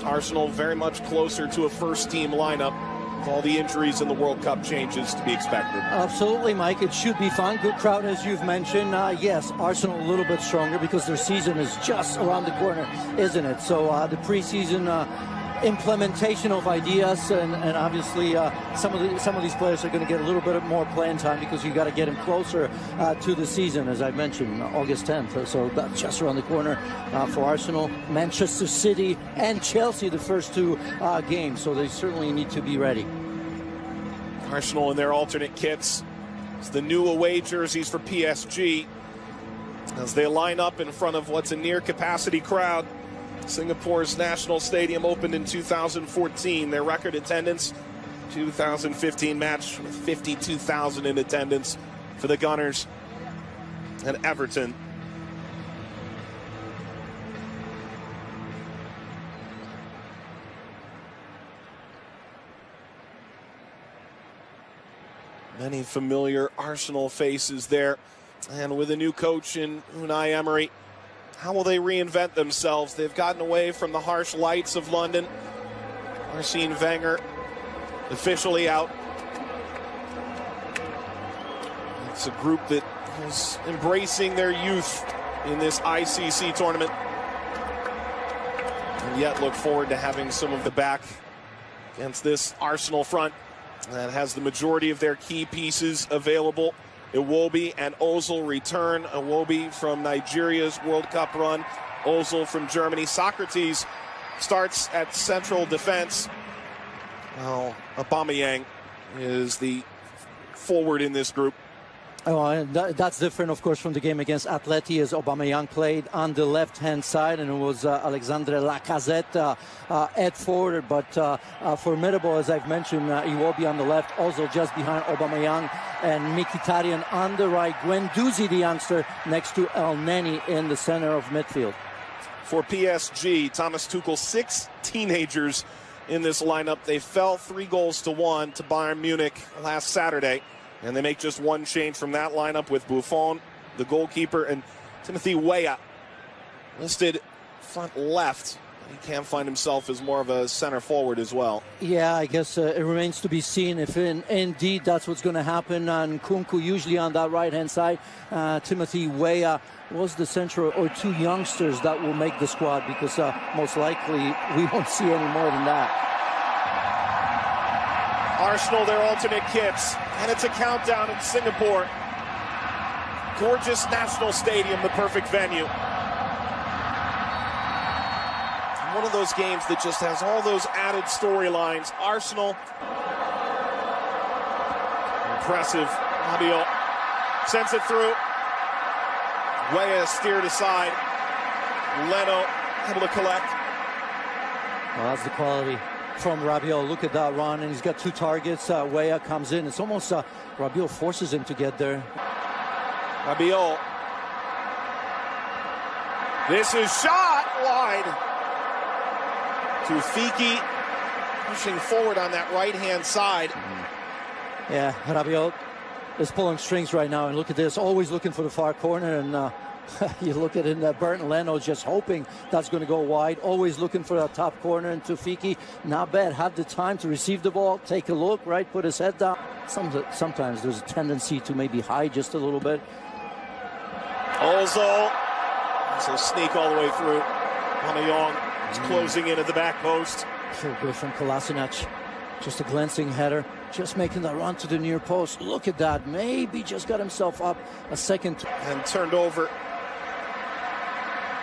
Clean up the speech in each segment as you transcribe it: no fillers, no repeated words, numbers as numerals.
Arsenal very much closer to a first-team lineup with all the injuries and the World Cup changes to be expected. Absolutely, Mike. It should be fun. Good crowd, as you've mentioned. Yes, Arsenal a little bit stronger because their season is just around the corner, isn't it? So the preseason implementation of ideas, and obviously some of these players are going to get a little bit more playing time because you got to get them closer to the season, as I mentioned, August 10th. So that's just around the corner for Arsenal, Manchester City, and Chelsea, the first two games. So they certainly need to be ready. Arsenal in their alternate kits. It's the new away jerseys for PSG as they line up in front of what's a near-capacity crowd. Singapore's National Stadium opened in 2014. Their record attendance, 2015 match with 52,000 in attendance for the Gunners and Everton. Many familiar Arsenal faces there. And with a new coach in Unai Emery, how will they reinvent themselves? They've gotten away from the harsh lights of London. Arsene Wenger officially out. It's a group that is embracing their youth in this ICC tournament, and yet look forward to having some of the back against this Arsenal front that has the majority of their key pieces available. Iwobi and Ozil return. Iwobi from Nigeria's World Cup run, Ozil from Germany. Socrates starts at central defense. Well, Aubameyang is the forward in this group. Oh, and that's different, of course, from the game against Atleti, as Aubameyang played on the left-hand side, and it was Alexandre Lacazette at forward, but formidable, as I've mentioned, Iwobi on the left, Ozil just behind Aubameyang, and Mkhitaryan on the right, Guendouzi, the youngster, next to El Neni in the center of midfield. For PSG, Thomas Tuchel, 6 teenagers in this lineup. They fell 3-1 to Bayern Munich last Saturday. And they make just one change from that lineup with Buffon, the goalkeeper, and Timothy Weah listed front left. He can find himself as more of a center forward as well. Yeah, I guess it remains to be seen if indeed that's what's going to happen. And Nkunku usually on that right-hand side. Timothy Weah was the central, or 2 youngsters that will make the squad, because most likely we won't see any more than that. Arsenal, their alternate kits, and it's a countdown in Singapore. Gorgeous National Stadium, the perfect venue. One of those games that just has all those added storylines. Arsenal, impressive. Rabiot sends it through. Weah steered aside. Leno able to collect. Well, that's the quality from Rabiot. Look at that run, and he's got 2 targets. Weah comes in. It's almost Rabiot forces him to get there. Rabiot. This is shot wide. Tufiki pushing forward on that right-hand side. Yeah, Rabiot is pulling strings right now, and look at this, always looking for the far corner, and you look at it, Bernd Leno just hoping that's going to go wide, always looking for that top corner, and Tufiki, not bad, had the time to receive the ball, take a look, right, put his head down. Sometimes there's a tendency to maybe hide just a little bit. Ozil, so sneak all the way through. Aubameyang is closing in at the back post. So good from Kolasinac. Just a glancing header, just making that run to the near post. Look at that, maybe just got himself up a second. And turned over.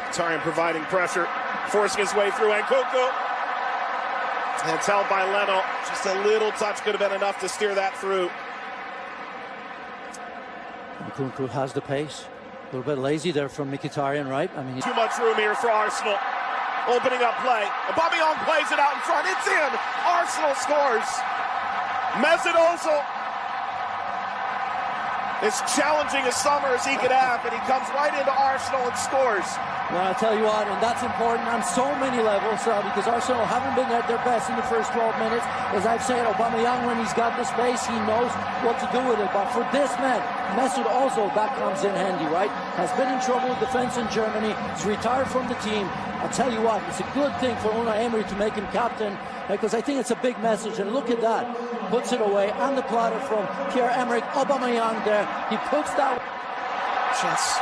Mkhitaryan providing pressure, forcing his way through Nkunku. And it's held by Leno. Just a little touch could have been enough to steer that through. Nkunku has the pace. A little bit lazy there from Mkhitaryan, right? I mean, too much room here for Arsenal. Opening up play. Aubameyang plays it out in front. It's in. Arsenal scores. Mesut Ozil. As challenging a summer as he could have, and he comes right into Arsenal and scores. Well, I'll tell you what, and that's important on so many levels, because Arsenal haven't been at their best in the first 12 minutes. As I've said, Aubameyang, when he's got the space, he knows what to do with it. But for this man, Mesut Ozil, that comes in handy, right? Has been in trouble with defense in Germany. He's retired from the team. I'll tell you what, it's a good thing for Unai Emery to make him captain, because I think it's a big message. And look at that, puts it away on the platter from Pierre-Emerick Aubameyang there. He puts that. Chance.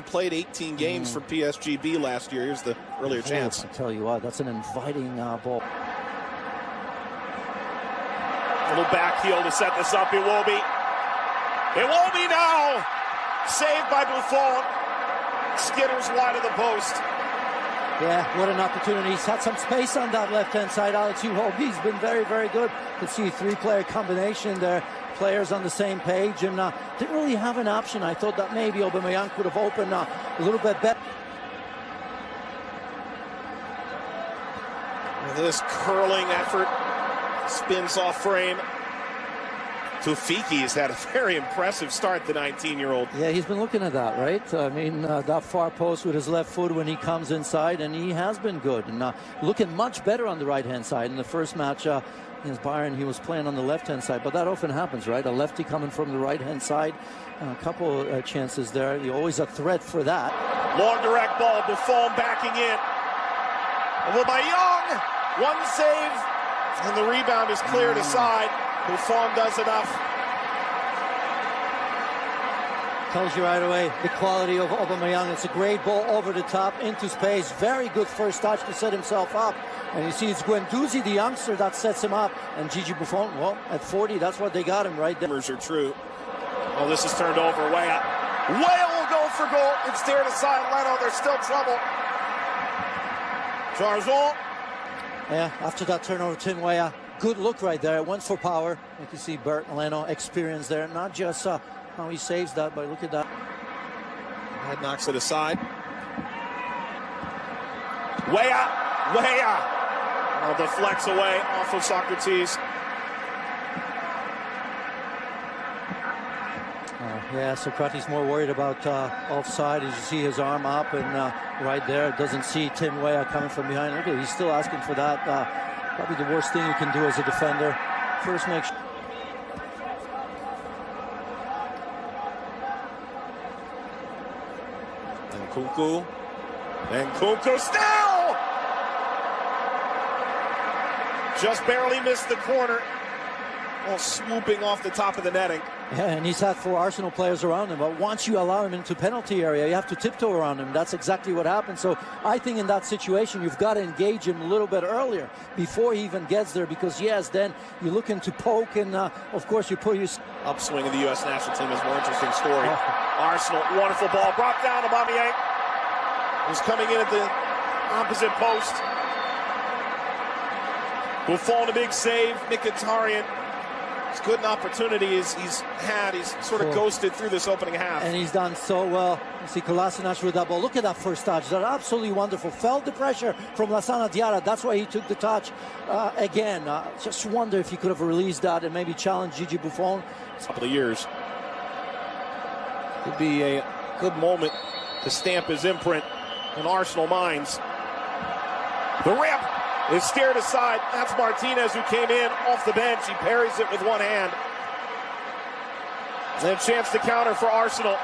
Played 18 games for PSG last year. Here's the earlier chance. I tell you what, that's an inviting ball. A little back heel to set this up. It will be. It will be now. Saved by Buffon. Skitters wide of the post. Yeah, what an opportunity. He's had some space on that left-hand side. Alex, he's been very, very good. You can see a three-player combination there. Players on the same page, and didn't really have an option. I thought that maybe Aubameyang could have opened a little bit better. This curling effort spins off frame. Tufiki has had a very impressive start, the 19-year-old. Yeah, he's been looking at that, right? I mean, that far post with his left foot when he comes inside, and he has been good. And looking much better on the right-hand side. In the first match against Bayern, he was playing on the left-hand side. But that often happens, right? A lefty coming from the right-hand side. A couple chances there. You're always a threat for that. Long direct ball, Buffon backing in. Aubameyang, one save, and the rebound is cleared aside. Buffon does enough. Tells you right away the quality of Aubameyang. It's a great ball over the top into space. Very good first touch to set himself up. And you see it's Guendouzi, the youngster, that sets him up. And Gigi Buffon, well, at 40, that's what they got him right there. Are true. Oh, this is turned over. Weah. Weah will go for goal. It's there to side Leno. There's still trouble. Jarjon. Yeah, after that turnover, Tim Weah. Good look right there. Went for power. You can see Bert Leno experience there. Not just how he saves that, but look at that. Head knocks it aside. Weah. Oh, deflects away off of Socrates. Yeah, Socrates more worried about offside. As you see his arm up, and right there, doesn't see Tim Weah coming from behind. Look at it, he's still asking for that. Probably the worst thing you can do as a defender. First, make sure. And Nkunku still! Just barely missed the corner. Well, swooping off the top of the netting. Yeah, and he's had 4 Arsenal players around him. But once you allow him into penalty area, you have to tiptoe around him. That's exactly what happened. So I think in that situation, you've got to engage him a little bit earlier before he even gets there. Because, yes, then you're looking to poke, and, of course, you put your... Upswing of the U.S. national team is a more interesting story. Arsenal, wonderful ball. Brought down Aubameyang. He's coming in at the opposite post. Buffon, a big save. Mkhitaryan. As good an opportunity as he's had. He's sort of ghosted through this opening half. And he's done so well. You see Kolasinac with that ball. Look at that first touch. That's absolutely wonderful. Felt the pressure from Lassana Diarra. That's why he took the touch again. Just wonder if he could have released that and maybe challenged Gigi Buffon. A couple of years. Could be a good moment to stamp his imprint in Arsenal minds. The rip is steered aside. That's Martinez, who came in off the bench. He parries it with one hand. And a chance to counter for Arsenal.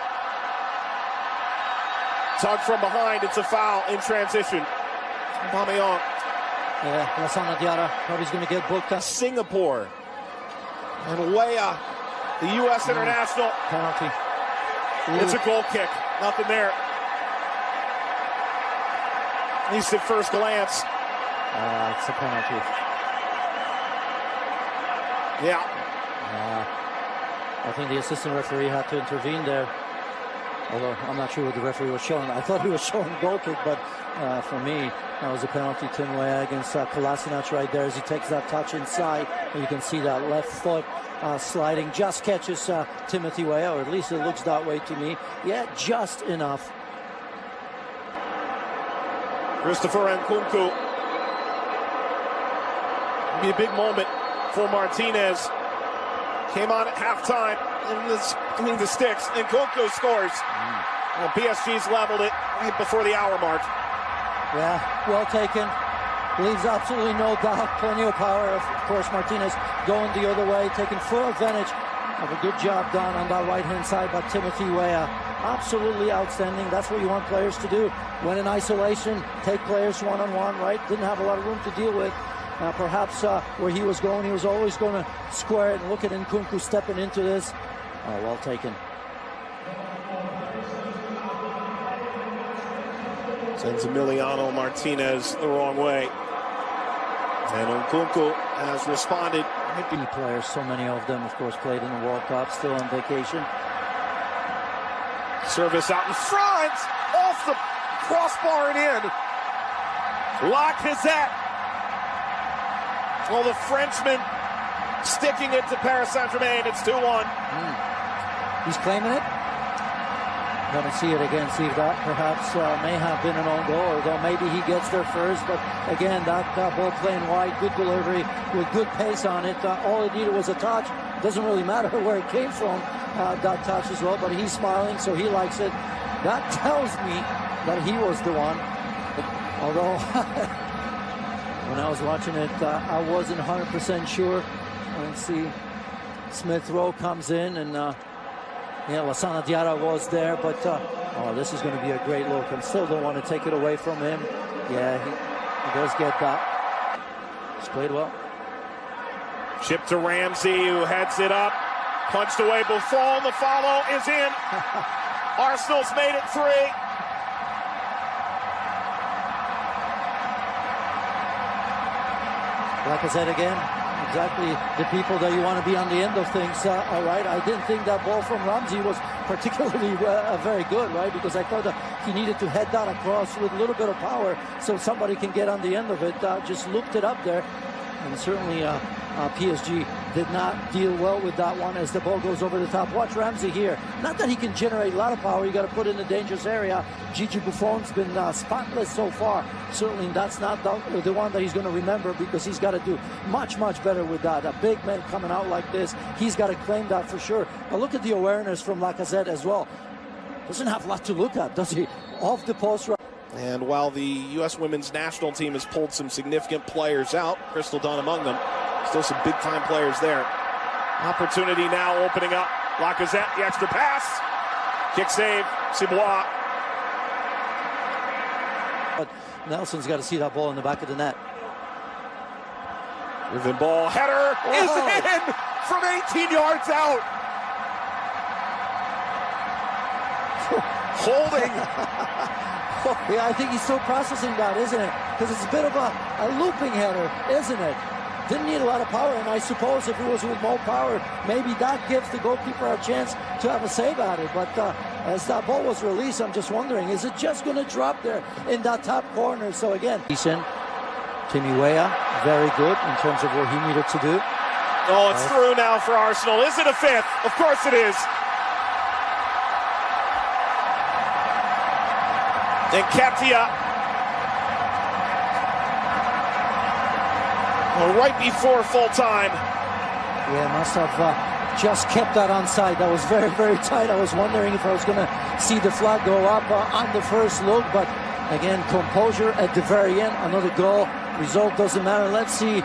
Tug from behind. It's a foul in transition. Aubameyang. Yeah, Lassana Diarra probably going to get booked. Singapore. And Weah, the U.S. international. Penalty. It's a goal kick. Nothing there. At least at first glance. It's a penalty. Yeah. I think the assistant referee had to intervene there. Although I'm not sure what the referee was showing. I thought he was showing a goal kick, but for me, that was a penalty. Tim Weah against Kolasinac right there as he takes that touch inside. And you can see that left foot sliding. Just catches Timothy Weah, or at least it looks that way to me. Yeah, just enough. Christopher Nkunku. Be a big moment for Martinez. Came on at halftime between the sticks. Nkunku scores. Well, PSG's leveled it right before the hour mark. Yeah, well taken. Leaves absolutely no doubt. Plenty of power. Of course, Martinez going the other way, taking full advantage of a good job done on that right-hand side by Timothy Weah. absolutely outstanding. That's what you want players to do. When in isolation, take players one-on-one, right? Didn't have a lot of room to deal with. Perhaps where he was going, he was always going to square it, and look at Nkunku stepping into this. Oh, well taken. Sends Emiliano Martinez the wrong way. And Nkunku has responded. Key players, so many of them, of course, played in the World Cup, still on vacation. Service out in front, off the crossbar and in. Lacazette. Well, the Frenchman sticking it to Paris Saint-Germain. It's 2-1. He's claiming it. Going to see it again, see if that perhaps may have been an own goal, although maybe he gets there first. But again, that ball playing wide, good delivery with good pace on it. All it needed was a touch. Doesn't really matter where it came from, that touch as well. But he's smiling, so he likes it. That tells me that he was the one. Although when I was watching it, I wasn't 100% sure. And see, Smith Rowe comes in and. Yeah, Lassana Diarra was there, but oh, this is going to be a great look. I still don't want to take it away from him. Yeah, he does get that. He's played well. Chip to Ramsey, who heads it up. Punched away Buffon. The follow is in. Arsenal's made it 3. Like I said again, exactly the people that you want to be on the end of things. All right, I didn't think that ball from Ramsey was particularly very good, right? Because I thought that he needed to head that across with a little bit of power so somebody can get on the end of it. Just looped it up there, and certainly PSG did not deal well with that one as the ball goes over the top. Watch Ramsey here. Not that he can generate a lot of power. You got to put it in the dangerous area. Gigi Buffon's been spotless so far. Certainly that's not the one that he's going to remember, because he's got to do much, much better with that. A big man coming out like this, he's got to claim that for sure. But look at the awareness from Lacazette as well. Doesn't have a lot to look at, does he? Off the post. And while the U.S. women's national team has pulled some significant players out, Crystal Dunn among them, still some big-time players there. Opportunity now opening up. Lacazette, the extra pass. Kick save, Cibois. But Nelson's got to see that ball in the back of the net. Driven ball, header is in from 18 yards out. Holding. Yeah, I think he's still processing that, isn't it? Because it's a bit of a looping header, isn't it? Didn't need a lot of power, and I suppose if it was with more power, maybe that gives the goalkeeper a chance to have a save at it. But as that ball was released, I'm just wondering, is it just going to drop there in that top corner? So again, Timmy Weah, very good in terms of what he needed to do. Oh, it's through now for Arsenal. Is it a 5th? Of course it is. And Katia. Well, right before full time. Yeah, must have just kept that onside. That was very, very tight. I was wondering if I was going to see the flag go up on the first look. But again, composure at the very end. Another goal. Result doesn't matter. Let's see.